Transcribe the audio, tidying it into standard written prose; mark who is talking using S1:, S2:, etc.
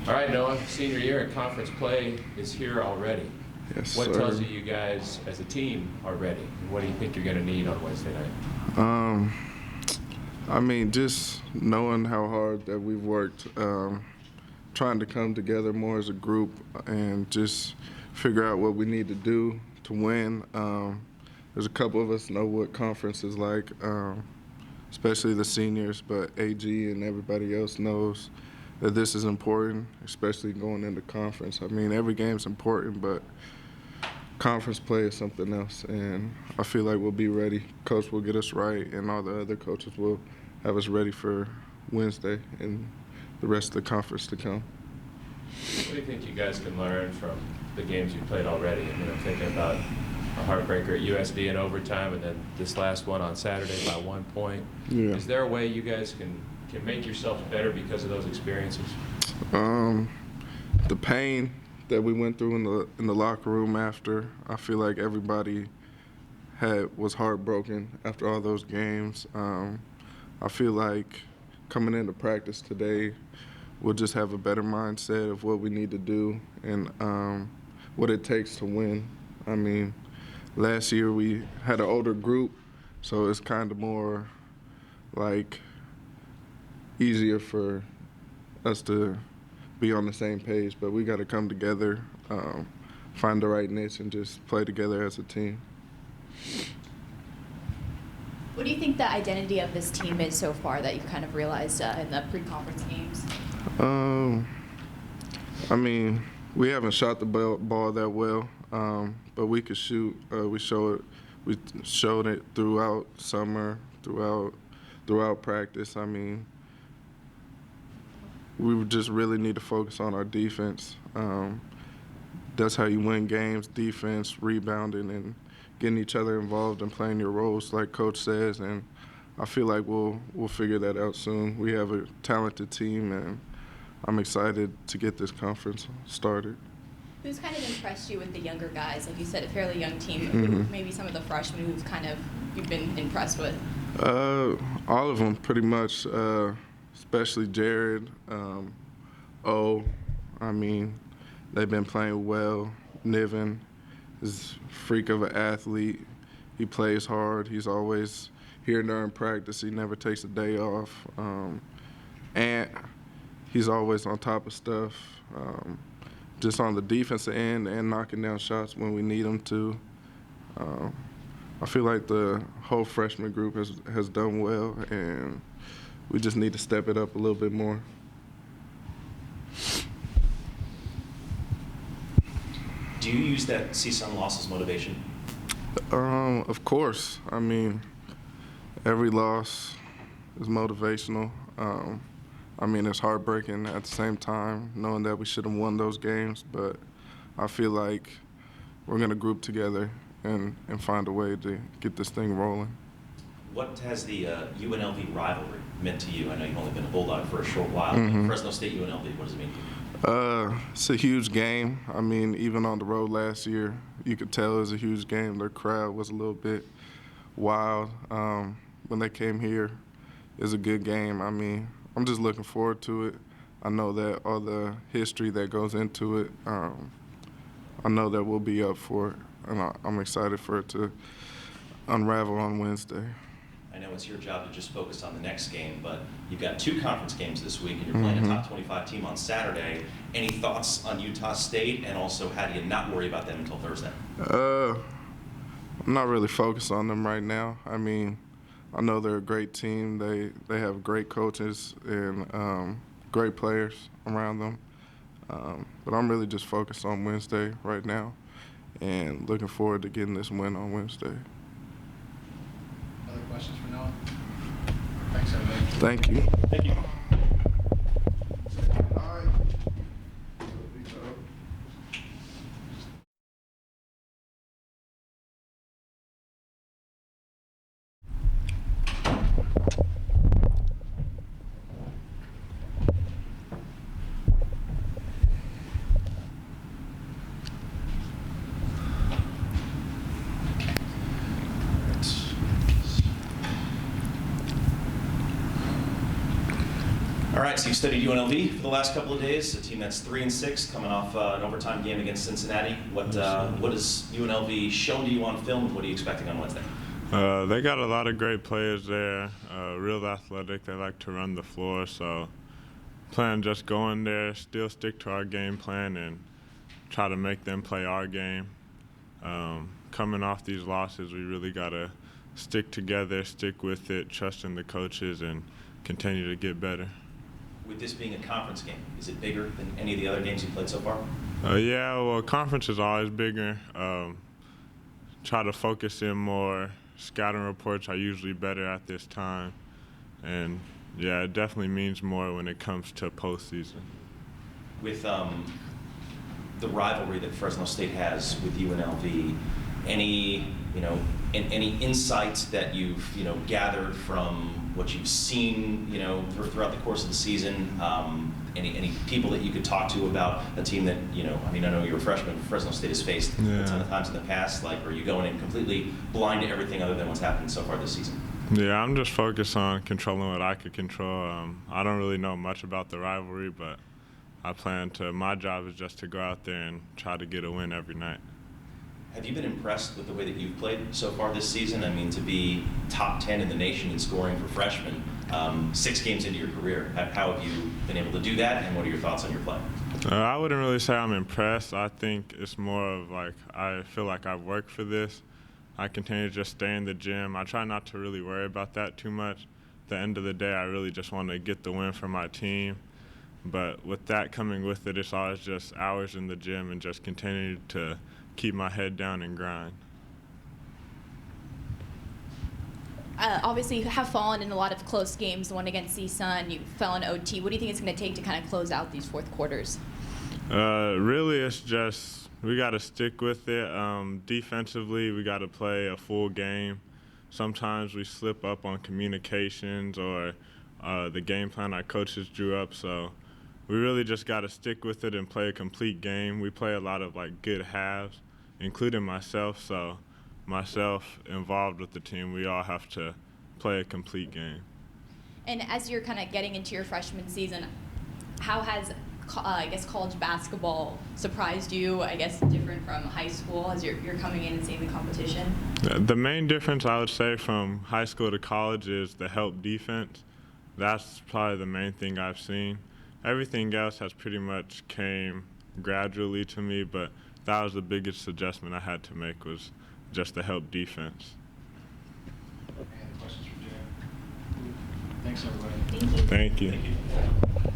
S1: All right, Noah, senior year and conference play is here already.
S2: Yes,
S1: What
S2: sir.
S1: tells you guys as a team are ready? And what do you think you're going to need on Wednesday night?
S2: I mean, just knowing how hard that we've worked, trying to come together more as a group and just figure out what we need to do to win. There's a couple of us know what conference is like, especially the seniors, but AG and everybody else knows that this is important, especially going into conference. I mean, every game's important, but conference play is something else, and I feel like we'll be ready. Coach will get us right, and all the other coaches will have us ready for Wednesday and the rest of the conference to come.
S1: What do you think you guys can learn from the games you've played already? I mean, I'm thinking about a heartbreaker at USD in overtime, and then this last one on Saturday by 1 point.
S2: Yeah.
S1: Is there a way you guys can make yourselves better because of those experiences?
S2: The pain that we went through in the locker room after, I feel like everybody was heartbroken after all those games. I feel like coming into practice today, we'll just have a better mindset of what we need to do and what it takes to win. I mean, last year we had an older group, so it's kind of more like easier for us to be on the same page, but we got to come together, find the right niche, and just play together as a team.
S3: What do you think the identity of this team is so far that you've kind of realized in the pre-conference games?
S2: I mean, we haven't shot the ball that well, but we could shoot. We showed it throughout summer, throughout practice. I mean, we just really need to focus on our defense. That's how you win games: defense, rebounding, and getting each other involved and playing your roles, like Coach says. And I feel like we'll figure that out soon. We have a talented team, and I'm excited to get this conference started.
S3: Who's kind of impressed you with the younger guys? Like you said, a fairly young team.
S2: Mm-hmm.
S3: Maybe some of the freshmen you've been impressed with?
S2: All of them, pretty much, especially Jared, I mean, they've been playing well. Niven is a freak of an athlete. He plays hard. He's always here during practice. He never takes a day off. And he's always on top of stuff, just on the defensive end and knocking down shots when we need him to. I feel like the whole freshman group has done well, and we just need to step it up a little bit more.
S4: Do you use that CSUN loss as motivation?
S2: Of course. I mean, every loss is motivational. I mean, it's heartbreaking at the same time, knowing that we should have won those games, but I feel like we're going to group together and find a way to get this thing rolling.
S4: What has the UNLV rivalry meant to you? I know you've only been a Bulldog for a short while.
S2: Mm-hmm.
S4: Fresno State UNLV, what does it mean to you?
S2: It's a huge game. I mean, even on the road last year, you could tell it was a huge game. Their crowd was a little bit wild. When they came here, it was a good game. I mean, I'm just looking forward to it. I know that all the history that goes into it, I know that we'll be up for it, and I'm excited for it to unravel on Wednesday.
S4: I know it's your job to just focus on the next game, but you've got 2 conference games this week, and you're playing a top 25 team on Saturday. Any thoughts on Utah State, and also how do you not worry about them until Thursday?
S2: I'm not really focused on them right now. I mean, I know they're a great team. They have great coaches and great players around them. But I'm really just focused on Wednesday right now and looking forward to getting this win on Wednesday.
S5: Other questions for Noah? Thanks, everybody.
S2: Thank you.
S4: Thank you. All right, so you studied UNLV for the last couple of days, a team that's 3-6, coming off an overtime game against Cincinnati. What has UNLV shown to you on film, and what are you expecting on Wednesday?
S6: They got a lot of great players there, real athletic. They like to run the floor, so plan just go in there, still stick to our game plan, and try to make them play our game. Coming off these losses, we really got to stick together, stick with it, trust in the coaches, and continue to get better.
S4: With this being a conference game, is it bigger than any of the other games you played so far?
S6: Yeah, well, conference is always bigger. Try to focus in more. Scouting reports are usually better at this time. And, yeah, it definitely means more when it comes to postseason.
S4: With the rivalry that Fresno State has with UNLV, any insights that you've gathered from what you've seen throughout the course of the season? Any people that you could talk to about a team that I know you're a freshman. Fresno State has faced a ton of times in the past. Like, are you going in completely blind to everything other than what's happened so far this season?
S6: Yeah, I'm just focused on controlling what I could control. I don't really know much about the rivalry, but my job is just to go out there and try to get a win every night.
S4: Have you been impressed with the way that you've played so far this season? I mean, to be top 10 in the nation in scoring for freshmen, 6 games into your career, how have you been able to do that, and what are your thoughts on your play?
S6: I wouldn't really say I'm impressed. I think it's more of like I feel like I've worked for this. I continue to just stay in the gym. I try not to really worry about that too much. At the end of the day, I really just want to get the win for my team. But with that coming with it, it's always just hours in the gym and just continue to keep my head down and grind.
S3: Obviously, you have fallen in a lot of close games. The one against CSUN, you fell in OT. What do you think it's going to take to kind of close out these fourth quarters?
S6: Really, it's just we got to stick with it. Defensively, we got to play a full game. Sometimes we slip up on communications or the game plan our coaches drew up. So we really just got to stick with it and play a complete game. We play a lot of good halves, including myself. So myself involved with the team, we all have to play a complete game.
S3: And as you're kind of getting into your freshman season, how has college basketball surprised you? I guess different from high school as you're coming in and seeing the competition.
S6: The main difference I would say from high school to college is the help defense. That's probably the main thing I've seen. Everything else has pretty much came gradually to me, but that was the biggest adjustment I had to make, was just the help defense.
S5: Any other questions for Jay? Thanks, everybody.
S3: Thank you.
S6: Thank you.
S4: Thank you.